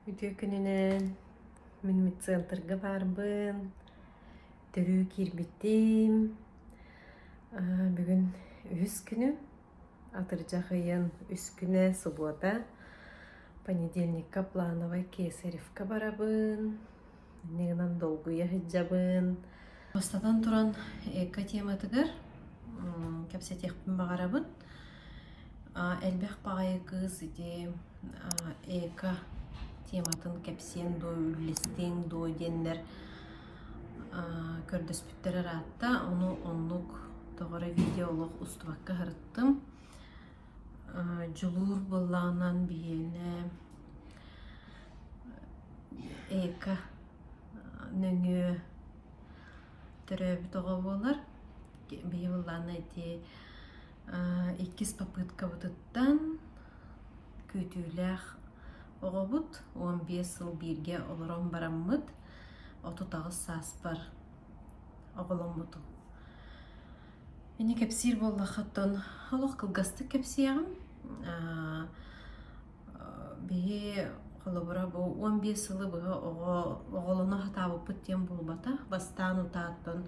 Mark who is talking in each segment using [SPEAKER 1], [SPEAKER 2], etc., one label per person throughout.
[SPEAKER 1] Ütü gününen min центрга барбын. Төрүү кирбиттим. Бүгүн үс күнү. Атыржахыйын үс күнэ суббота. Понедельникка плановый Кесаревка барабын. Негынан долгуя хиджабын. Остадан туран эка тематыгар. Кепсетехпин багарабын. Элбэх багайы кыз ити эка тематын кепсен до үллестен до деннер көрдөспүттер аратта. Оны онлук тоғыры видеолог устубакка хырыттым. Жулур боллағынан бейіне эка нөңі түрөбі тоға болар. Бейі боллағына әте 2 попытка бұтыттан көтүләқ оғабыт 15 сыл бирге оларон бараммыт 30 саспар оғылым бұту. Мені кепсир боллақаттан олық қылғасты кепсияғым. Бейі қолыбыра бұл 15 сылы бұға оғылыны хатабы пыттен болбата. Бастан ұтаттан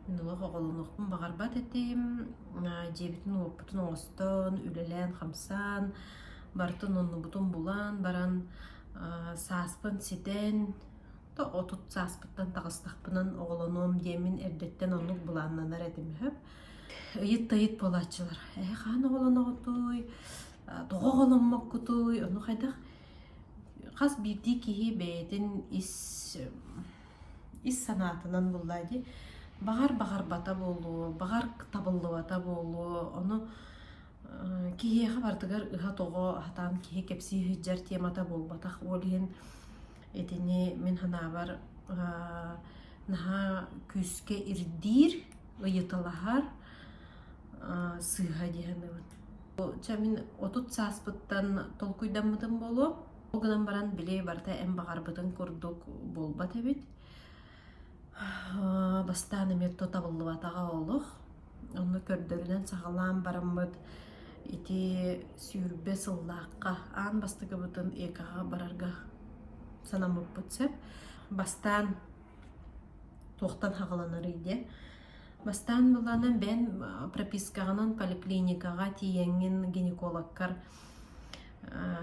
[SPEAKER 1] мен олық оғылынықпын бағарбат етем. Жебітін опытын оңыстан, үлелен, қамсан, бартын онны бұтын бұлан, баран саспын сиден, отут саспыттан тағыстақпынан оғылыным демін әрдеттен онлық бұланнанар әдемі хөп. Үйіт-тайыт болатчылар. Қан оғылын оғытой, тоғы оғылынмақ күтой, оны қайдақ қас бірді кейі бәйден ис санатынан бұллайды. Бағар бата болу, бағар табылы бата болу, оны кейеға бардығар ұға тоғы атан кейе кепсі хүджар темата бол батақ олген етіне мен хана бар наға күске ирдир ұйытылағар сыға дегені бұд. Чамин 30 саспыттан толкуйдан мұтын болу. Олғынан баран біле барта әм бағар бұтын көрдік бол бат әбет. Бастаны метто табылы батаға олық. Оны көрдірінен сағалан барамыд. Ити сүйірбе сыллаққа аң бастығы бұтын екаға барарға санамып бұтсеп. Бастан тоқтан хағаланыр үйде. Бастан бұланын бән пропискағынан поликлиникаға тиеңін гинекологкар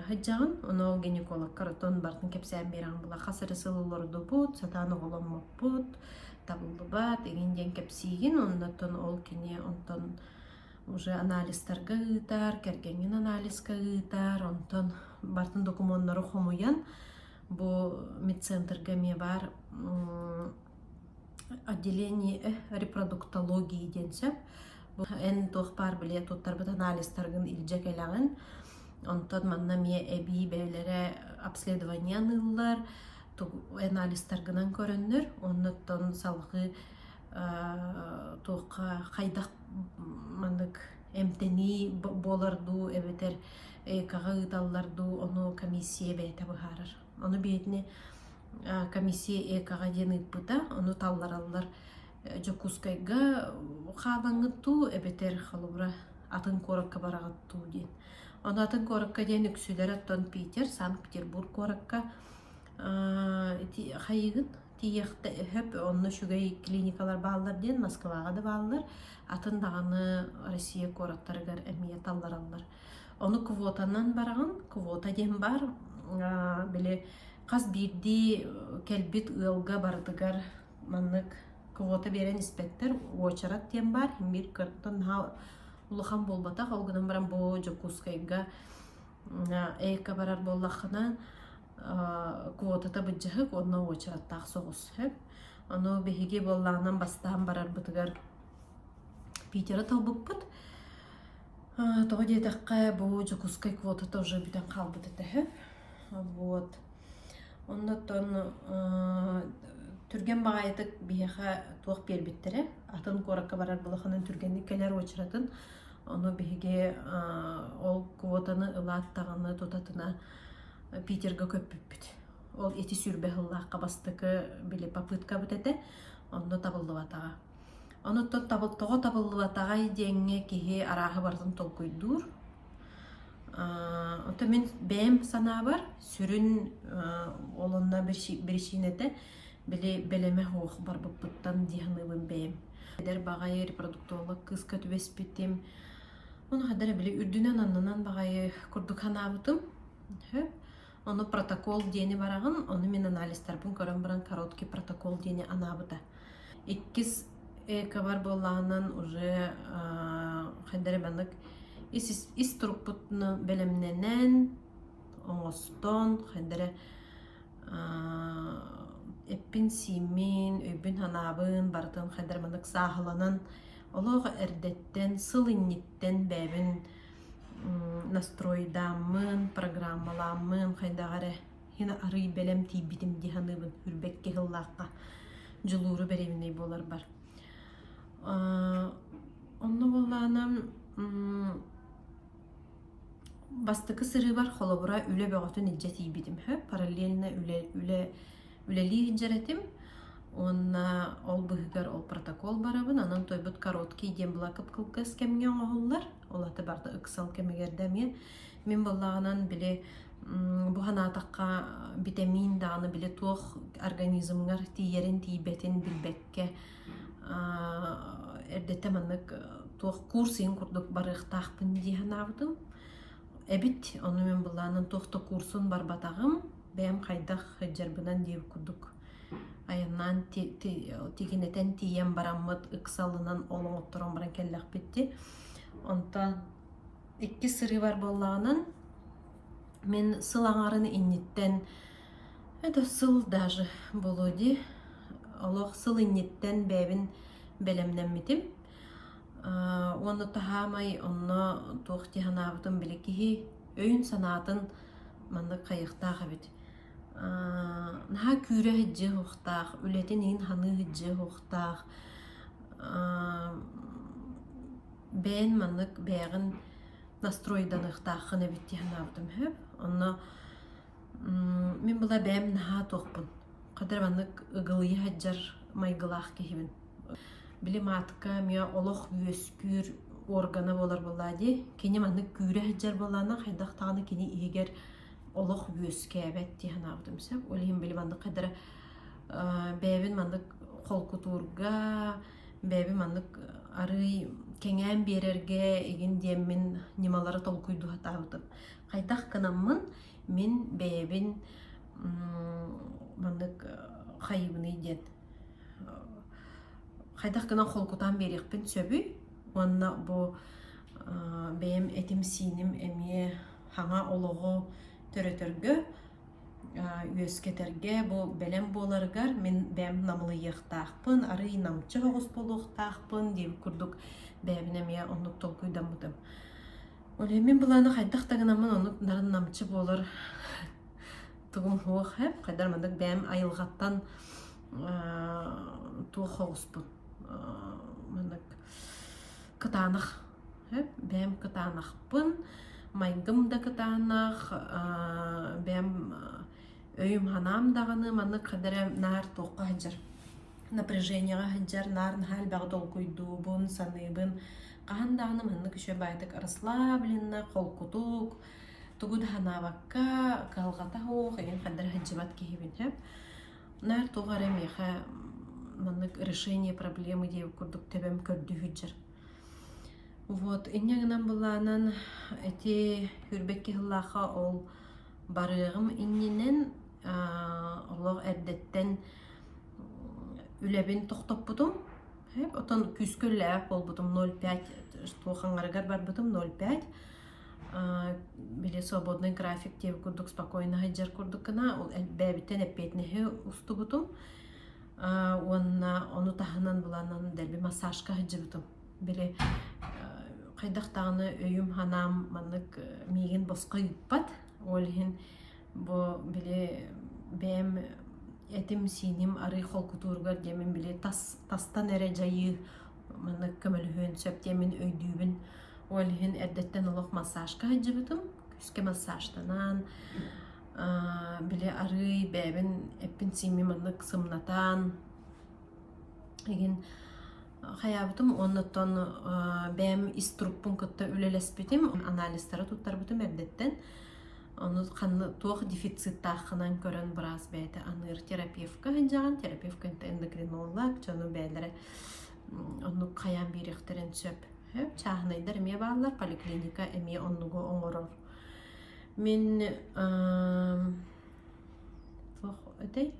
[SPEAKER 1] хыджағын. Оны ол гинекологкар отон бартын кепсән бераң бұла. Қасыры сылылырды бұд, сатаны ғоламып бұд, табылды бат, егенден кепсейген. Оннаттан ол кене онтан уже анализтарға ғытар, кәргенген анализға ғытар, онтан бартын документары хомуян. Бұл медцентрға ме бар отделение репродуктологии денсеп. Ән тоқпар біле тоттар бұд анализтарғын илжек әлағын. Онтан манна ме әбей бәйлері обследование ныллар, анализтарғынан көрінір. Оннаттан салғы тоққа қайдақ мандық әмтені боларду, әбетер қаға ғыталларду, оны комиссия бәйті бұхарыр. Оны бәйтіне комиссия қаға дені бұта, оны талларалар жокускайға қалаңытту, әбетер қалыбыра атын қорыққа барағытту ден. Оны атын қорыққа ден үксілер аттан Питер, Санкт-Петербург қорыққа қайығын тиекті өп, оны шүгей клиникалар бағалар ден, Москваға да бағалар, атындағаны Россия қораттарығар әмиет аллар аллар. Оны квотанан бараған, квота ден бар, біле қаз бірді кәлбет ұялға бардығар маннық квота берен инспектор очарат ден бар, бір кірттен улахан болбатақ, олғынан баран бұл жокускайға әйка барар боллақына квотата бұджығық, онына очараттақ соғыз. Оны бейге боллағынан бастаған барар бұтығар Питері талбық бұд. Тоғы детаққа бұл жокускай квотата уже бүтін қалбыды тәхіп. Оннаттан түрген бағайытық бейға туақ бербеттері. Атын қораққа барар бұлақынан түргенді кәлер очыратын. Оны бейге ол квотаны ұлаттағаны тотатына Питерға көппіп бүт. Ол еті сүрбе ғыллаққа бастықы біле папытқа бүтеті, оны табылды батаға. Оны табылды батаға едеңе кеге арағы бардың толкойдур. Ота мен бәм сана бар, сүрін олонна біршинеті біле белеме хоқ бар бұттан дияғынығын бәм. Әдер бағайы репродуктолог кыз көтібес бітім. Оны қадар біле үрдінен аннынан бағайы күрдік ханабытым. Оны протокол дені барағын, оны мен анализтарбын көрін баран короткий протокол дені анабыта. Иккіз бар болағынан уже қадар мәнік ис туруппутны белемненен оңостон қадар эппин симин, өйбін ханабын бартын қадар мәнік сағыланан олығы әрдеттен, сылынниттен бәбін настройдамын, программаламын, қайдағары хина арый белем тейбітім диханыбын, үрбекке хыллаққа жылуыры береміней болар бар. Онны болағынан бастықы сыры бар, холобура үле бөғатын иджа тейбітім, параллельно үлелі жаратым. Онна ол бұғығар ол протокол барабын, анан тойбыт короткий дем бұла кып-кылкыз кемген оғылар. Олаты барды ұқсал кемегердәме. Мен болағынан біле бұған атаққа витамин дағыны біле тоқ организмғар тиерін тейбетін білбекке. Әрдетті манық тоқ курсын күрдік барықтақпын дейін авдым. Әбіт, оны мен болағынан тоқты курсын бар батағым, бәйім қайдақ жарбынан дейіп күрдік. Айынан тегенетен тиен бараммыт ықсалынан олың оттырын баран кәлләқ бітті. Онтан 2 сыры бар болағынан мен сыл аңарын иннеттен, это сыл даже болуды, олық сыл иннеттен бәбін бәлемнен метім. Оны тахамай, оны тоқты ханабытын білекіхи өйін санатын манды қайықтағы бет. Наха күрі хыджы хоқтақ, үлетін ең ханы хыджы хоқтақ. Бәйін манық бәйін настройдан ұқтақын әбетті ханабытым хөп. Оны мен бұла бәйім наха тоқпын. Қадар манық ұғылы хаджар майғылақ кехібін. Білі матқа мия олық өскүр органы болар болады. Кені манық күрі хаджар болана қайдақ тағыны кені егер олық өске әбәт дейін ағдым сөп. Олейін білі мандық қадыр бәйбін мандық қол күтурға, бәйбін мандық арый кеңән берерге еген демін немалары тол күйду атағдым. Қайдақ қынамын мен бәйбін мандық қайыбыны ден. Қайдақ қынан қол күтан берекпін сөбі. Онна бұл бәйім әтім синім әме хаңа олығы төрөтөргө үескетерге бу белем боларгар мен бәм намылы яқтақпын, арый намчы хоғыз болуқтақпын деп күрдік бәбіне мия онлық толкуйдан бұдым. Оле мен бұланы қайдақтағынамын онлық нарын намчы болыр тұғым хоқ әп, қайдар мандық бәм айылғаттан туғы хоғызпын. Мандық кытанық, бәм кытанықпын. Майгым да кытанақ, бәм өйім ханам дағаны, маны қадыры нар тоққа хаджар. Напряженияға хаджар, нар нахал бағы толкуйдубын, саныбын. Қахан дағаны маны күші байдық расслабленна, қол күтук, тұғыд ханабаққа, қалғата хоқ, еген қадыры хаджабат кейбін. Нар тоғар әмеға маны решение проблемы деп күрдік төбем көрді хүджар. Вот, иннегінен бұланын әте үрбекке хыллаға ол барығым инненен олық әрдеттен үләбін тоқтап бұдым. Отын күскілі әп ол бұдым 0,5, тоқаңарығар бар бұдым 0,5. Біле свободный график деп күрдік спокойно хаджар күрдікіна, ол бәбіттен әппетінеге ұсты бұдым. Оны тағынан бұланын дәлбі массажқа хаджы бұдым. Біле қайдақтағыны өйім ханам манық меген босқа үппат. Олығын бұл біле бәм әтім синем арый қол күтурғар демен біле тастан әрі жайы манық көмілігін сөп демен өйдүйбін. Олығын әрдеттен олық массажқа хаджыбытым. Күске массажтанан біле арый бәбін әппін симе манық сымнатан. Еген Хаябытым оннотон бәм иструппун кытта үлелеспитим анализтары туттарбытым эрдеттен. Оны қанны тоқ дефицит тақынан көрін біраз бәйті аныр терапевка жаған, терапевка эндокринолог, жону бәйлері оны қаян беректерін сөп. Чағынайдар әме бағылар, поликлиника әме онығы оңырыр. Мен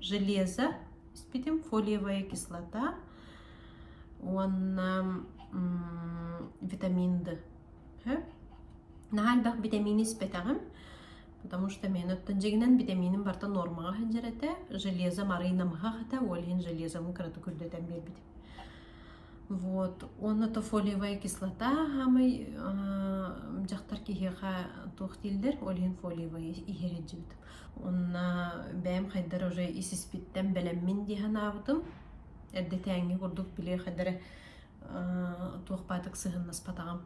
[SPEAKER 1] железо испитим, фолиевая кислота, он витамин D. Нағалбақ витамин испетағым, потому что мен оттан жегінен витаминім барта нормаға ханжарата, железо маринамға хата, олген железомы кіраты күрдетен бербедім. Вот, он это фолиевая кислота, хамай жақтар кейхеға тоқтилдер, олген фолиевая ихерет жібітім. Онна бәйім қайдар уже исіспеттен бәлеммен дейхан абытым. Әрдеті әңге көрдік біле қайдары тоқпатық сығыннас патағам.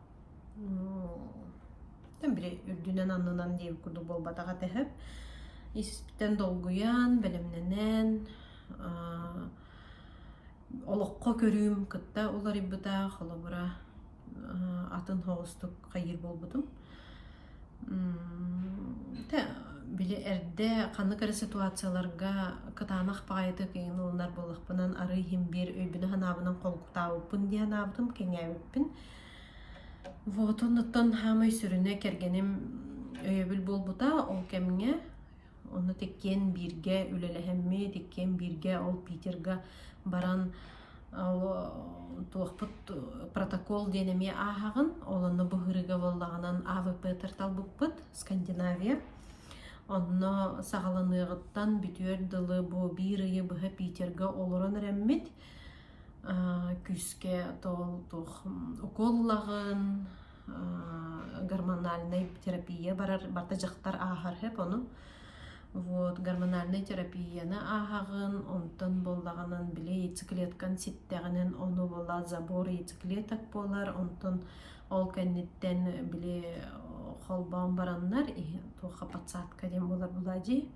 [SPEAKER 1] Тән біле үрдінен аннынан дейіп көрдік бол батаға тәхіп. Исіспеттен долгуян, бәлемненен, олыққа көрім күтті олар ибіта, қолы бұра атын хоғыстық қайыр бол бұдым. Біле әрді қаны кәрі ситуацияларға кытанақ бағайды кейін олар болықпынан ары химбер өйбіні ханабынан қолқытауыппын де ханабытым кеңәуіппін. Вот, оныттан хамай сүріне кәргенім өйбіл бол бұта, ол кәміңе, оны теккен бірге үлеләхәмме, теккен бірге ол Питерға баран туақпыт протокол денеме ағағын, олыны бұғырыға болағынан АВП тартал бұқпыт, Скандинавия. Онно сағаланығыттан бүтер дылы бұ бірігі бұғы Питерға олырын рәммет, күске уколлағын, гормональный терапия барта жақтар ағар хеп оны. Вот, гормональный терапияны ағағын, онтын болағынан біле яйцеклеткан сеттәғінен оны бола забор яйцеклеток болар, онтын ол кәнеттен біле холбаун бараннар, тоқа патсатка дем болар булади.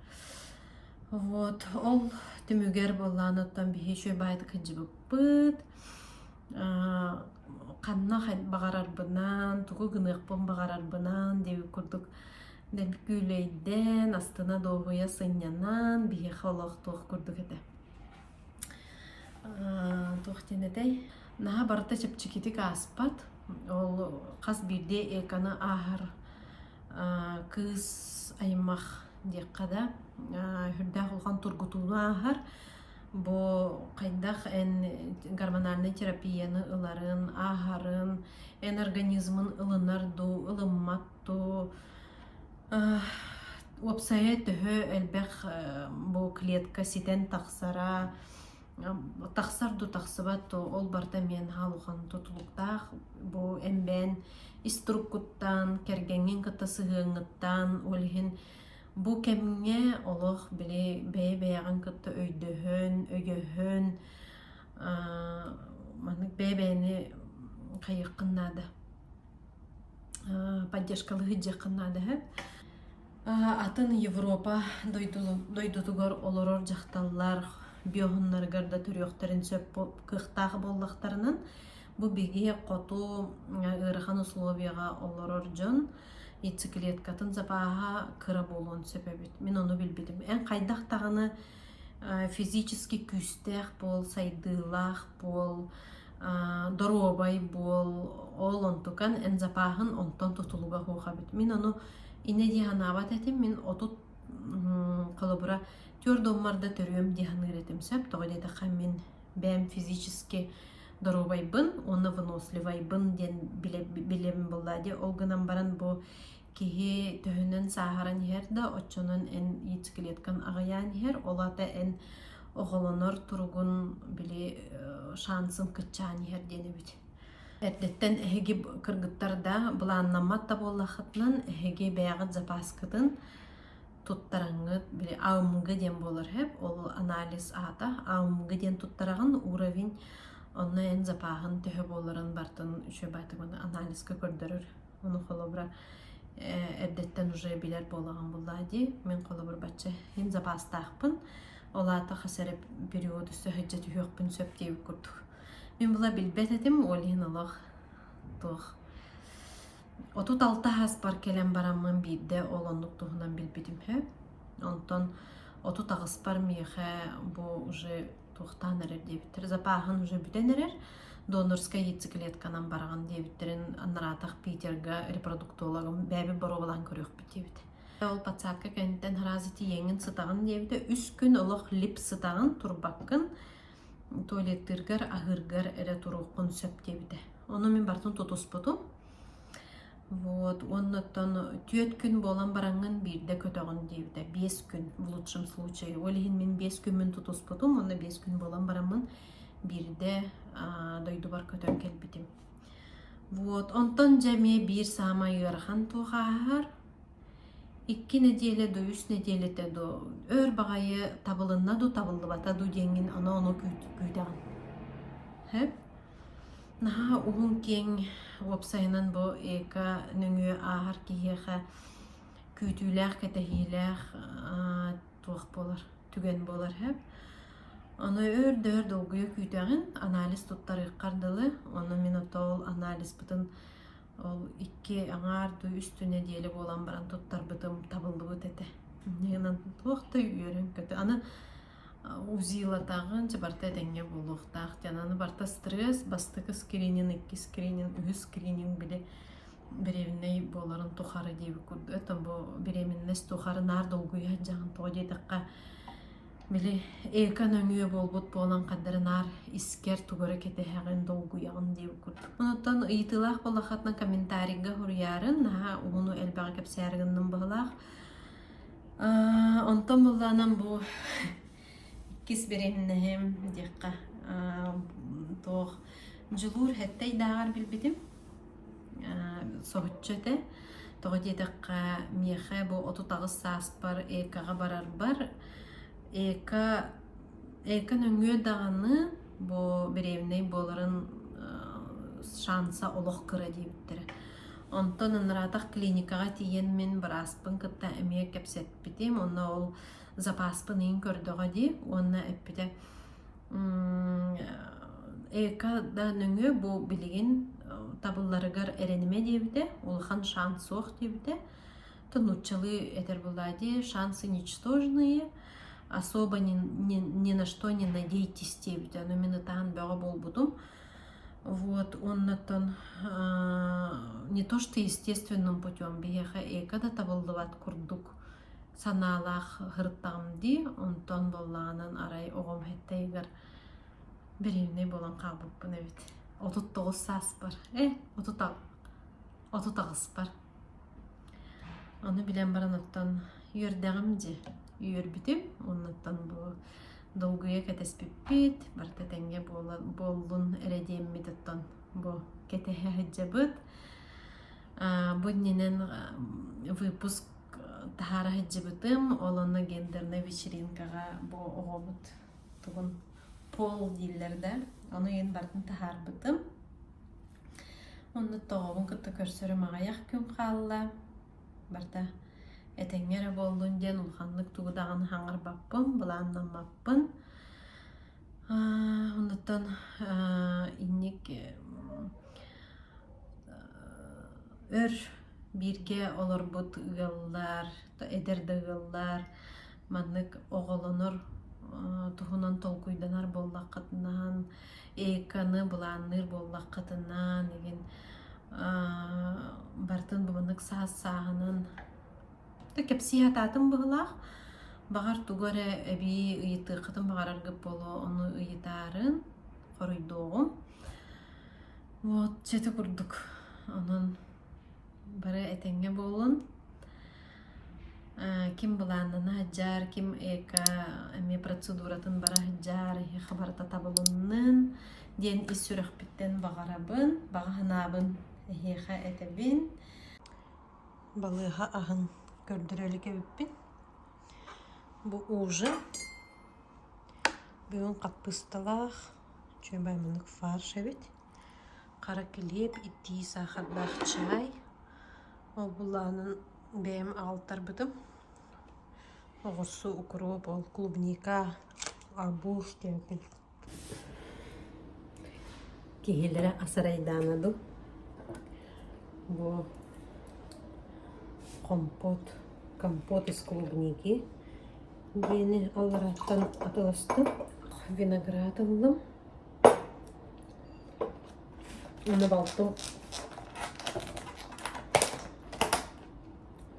[SPEAKER 1] Вот, ол түмігер боланыттан бихе шөй байды кіджі бұппыт. Қанна бағарар бұнан, тұғы ғынықпын бағарар бұнан, деп күрдік. Дәл күйлейден, астына доғуя сынянан, бихе қолық тоқ күрдік әді. Тоқ тенедей. Наға барыта чепчекетік аспат. Ол қас бірде еканы ағыр кыз аймақ деққада хүрдәқ олған тұрғытуыны ағыр. Бұл қайдақ ән гормональный терапияны ыларын, ағырын, ән организмын ылынарду, ылымматту, опсая түхі әлбәқ бұл клетка сетен тақсара, тақсарду тақсыбат ол барда мен халуған тұтылықтақ, бұл әмбән иструккуттан, кәргенген кыта сығыңыттан, олығын бұл кәміңе олық біле бәй-бәйіған кыта өйдіхін, өгіхін, бәй-бәйіні қайыққыннады, поддержкалы ғыджы қыннады. Атын Европа дойдудығыр олырор жақталар, биоғынларғарда түріоқтарын сөп қықтағы боллақтарынан бұл беге қоту ұрыған условияға олырор жон яйцеклеткатын запаға кыра болуын сөпәбет. Мен оны білбедім. Ән қайдақтағыны физически күстәқ бол, сайдылақ бол, доробай бол, ол онтукан ән запағын онтан тұтылуға қоға бет. Мен оны ине дейхан абат әтім, мен отут қолыбыра төрдоммарда төрөм дейхан үретім сөп. Тоғы дейдіға мен бәм физически доробайбын, оны выносливайбын ден білем болады. Олғынан баран бұл кеге төхінен сағаран ерді, отчонын ән яйцеклеткан ағаян ер, олата ән оғылыныр тұрғын біле шансын күтчан ер дені біт. Әрдеттен әхеге кіргіттарда бұл аннамат да болақытынан әхеге бәғыт запаскытын туттараңы біле аумғы ден болыр хеп, ол анализ ата, аумғы ден туттарағын уровень оны ән запағын төхі болырын бартын үші байтығын анализға көрдірір. Оны қолыбыра әрдеттен уже білер болаған болады. Мен қолыбыр бәтші ен запастақпын. Олаты қасары периоды сөйджі түйіқпін сөп дейіп көрдік. Мен була билбет этим олин олох туох. Отут алта хаспар келен бараммын бирде олонлук туһунан билбитим хэ. Онтон отут агыспар миэхэ бу уже туохтан эрер диэбиттер. Запаахын уже бүтен эрер. Донорская яйцеклетканан бараган диэбиттерин аннаратах Питерга репродуктологым бәбі боро болан көрөк битебит. Ол пацакка кенттен харазити еңін сытаган диэбите 3 күн олох лип сытаган турбаккын туалеттиргар ахыргар эре туруққын сөп диэбите. Оны мен бартын тутуспутум. Вот, оннотон түйет күн болан бараңын бирде көтөгөн диэбите. 5 күн в лучшем случае. Олихин мен 5 күн мен тутуспутум, онда 5 күн болан барамын бирде дойду бар көтөн келбитим. Вот, онтон жеме бир сама йырхан тухахар. 2 неделе до 3 неделете до өр багайы табылынна ду табылыбата ду деңин оны күйдаган. Хеп? Наха угун кең опсайынан бу эка нүңү ахар киеха күйтүләр кетехиләр тух болар, түген болар хеп. Оны өр долгуя күйдаган анализ туттары кардылы, оны мен отол анализ бутын ол 2 аңар ду үстүнө диеле болан баран туттар бутым табылды эте. Негенен тохта үйөрөн көтө. Аны узилатагын жабарта деңге болуктак, жананы барта стресс, бастыкы скрининг, 2 скрининг, 3 скрининг биле беревиней боларын тухары дейби курду. Этон бу беременность тухары нар долгуя жагын тоди такка биле экан өңүө болбут болан кадары нар искер тугары кетехеген долгуягын дейби курду. Онотон ыйтылах болахатна комментарийга хуруярын, уну элбага кепсәргеннен быһылах. Онтон булланан бу кис беремнехем дикка тох жылур хеттей дагар билбитим сохчете тоги дакка миэхэ бу 30 сааспар экага барар бар эка нөңүө даганы бу беремней боларын шанса олох кыра дейбиттер. Онтон ынратах клиникага тиен мен бараспын кытта эмие кепсетпитим, онна ол запаспын ең көрдіға де, онна әппіде эка да нүңі бұл білеген табылларыгар әренеме дебіде, олхан шанс оқ дебіде, тонучалы әтер бұлады, шансы ничтожные, особо ни на что не надейтесь дебіде, но мен таған бәға бол бұдым. Вот, оннатон не то что естественным путем бияха эка да табылдыват курдук саналах хырттамди, онтон болланын арай оғым хеттейгер беремней болан қабыппын эбит. 39 сас бар. 39 бар. Оны билен баран оттон үйердегім же үйербитим, оннаттан бұл долгуя кетеспиппит, барта тенге болдун эредеммит оттон бұл кетеhe хеджебыт. Бұнненен выпуск тахара хеджебытым, олонна гендерна вечеринкага бу оғобыт тугун пол диллерде, оны ен бартын тахар бытым. Онны тоғобын кытты көрсөрі мағаяқ күн қалла, барта этеңгері болдун ден улханлык тугудағын хаңыр баппын, бұланнан баппын. Оннаттан инник өр бирге олар бұт ұғылар, эдерді ұғылар, маннык оғылыныр тұхынан толкуйданар боллақ қатынан, эйканы бұланыр боллақ қатынан, еген бартын бұбынық сағынан кепсия татым бұғылақ, бағар тугары әбі ұйыты қытым бағар арғып болу, оны ұйытарын қорыйдоғым. Вот, жеті күрдік. Onun бары этенге болун. Ким буланына хаджар, ким эка эми процедуратын бара хаджар, хабарта табылуннын, ден исүрөх биттен бағарабын, бағаханабын, эха этебин. Балыға ағын көрдірөліке біппін. Бұл ужин. Бүгін қаппысталақ, чөй баймынық фарш әбет. Қара келеп, итті сахардақ чай. Ол бұланын бәйім алтар бұдым. Оғырсы укроп, ол клубника, арбуз дәукен. Kihilere asaraydaanadı. Bu kompot из клубники. Yeni alaraktan atılıştım. Vinagrat aldım. Onu baldım.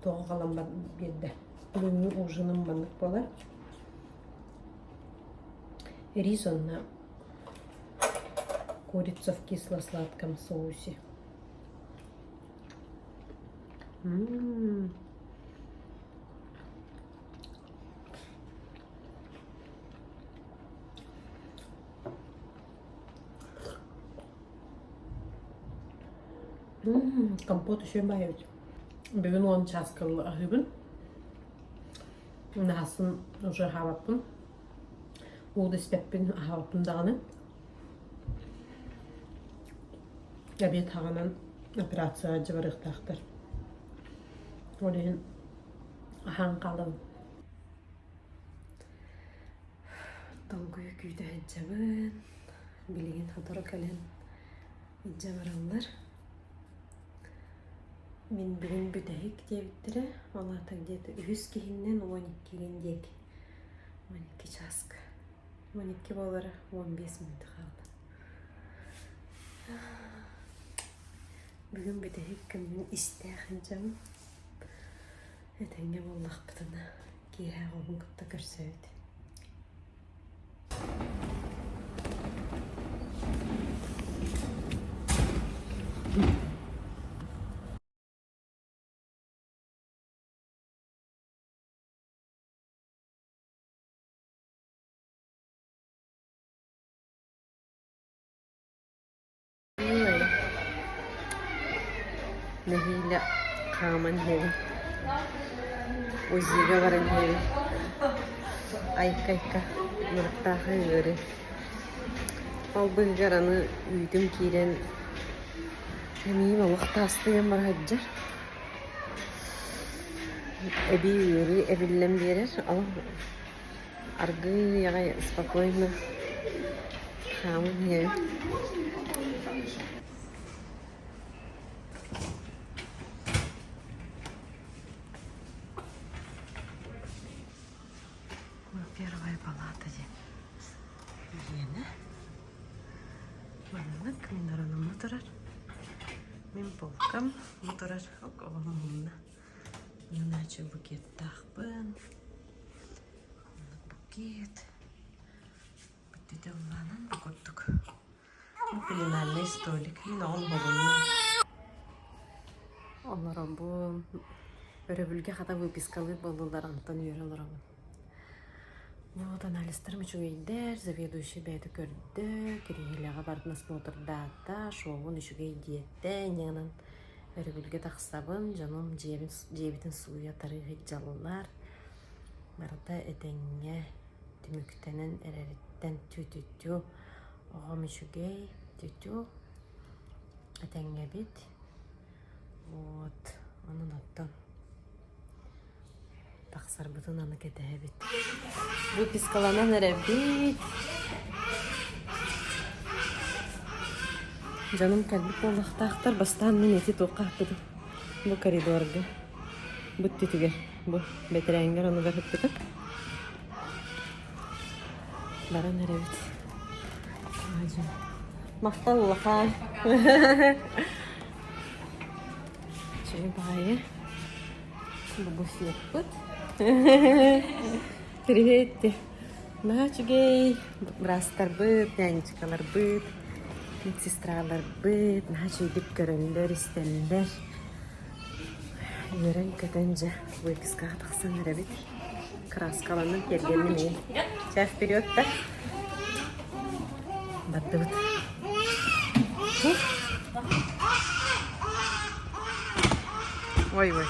[SPEAKER 1] Тоғы қалам берді. Бүгінгі ужиным бандық болар. Рис на курица в кисло-сладком соусе. Компот еще баевать. Бүгін 10 часкалы ағыбын. Насын уже хаваппын. Уды спеппін хаваппын дағаны. Әбет хағанан операция жабарықтақтар. Олейін ахан қалым. Долгой күйді әджабын. Білеген хатыры кәлен әджабаралар. Мен бүгін бүтәйік дебіттірі. Олата где-то 100 кейіннен 12-ген дек. 12 часк. 12 болары 15 минут қалды. Бүгін бүтәйік кімнің істәғін жауым. Әтәңге боллақ бұтына кейі ғобын күтті көрсөйді. Нахиле каман хеви. Узига варен хеви. Айка нұрттағы өрі. Ал бұғығар аны үйдім кейден әмейім алықта астыған бар хаджар. Әбей өрі әбіллен берер. Ал арғы яғай спокойно каман хеви. Первая палата Ені. Маннық мен араным отырар. Мен полкам отырар. Оғамымна. Иначе букет тақпын. Букет. Бүттеді ұланын бұқыттық. Bu plenarный столик. Мен оғын болуына. Оларым бұл өрөбілге қата выпискалы болулар антон үйер оларым. Вот анализтер мүшігейдер, заведующий бәйді көрді, керегеліға бардың осмотр дата, шоуын үшігейдетті, неңінен өрігілге тақсабын, жаным жебетін суя тарығы жалылар, барыда әдәңе түміктенін әрәреттен түтүтті, оға мүшігей түтті, әдәңе бет, вот, оның аттан. Тақсар бұтын аны кәді әбет. Выпискаланан әрәбет. Жаным кәлбік болықтақтар бастан мен әте тоққа бұды. Бұл коридорға. Бұд түтігер. Бұл бәтірәңгер оны ғарып бұдық. Баран әрәбет. Мақталылыға. Чөй бағайы. Бұл сүйек бұд. Привет! Начугей! Брастар быт, нянечкалар быт, медсестралар быт, начу идip көрөнлөр, истеллер. Үйрен көтөнжі выпискаға тақсан әрәбет. Краскаланын келгенні мен. Чай вперед, да? Барды бұд. Ой-ой.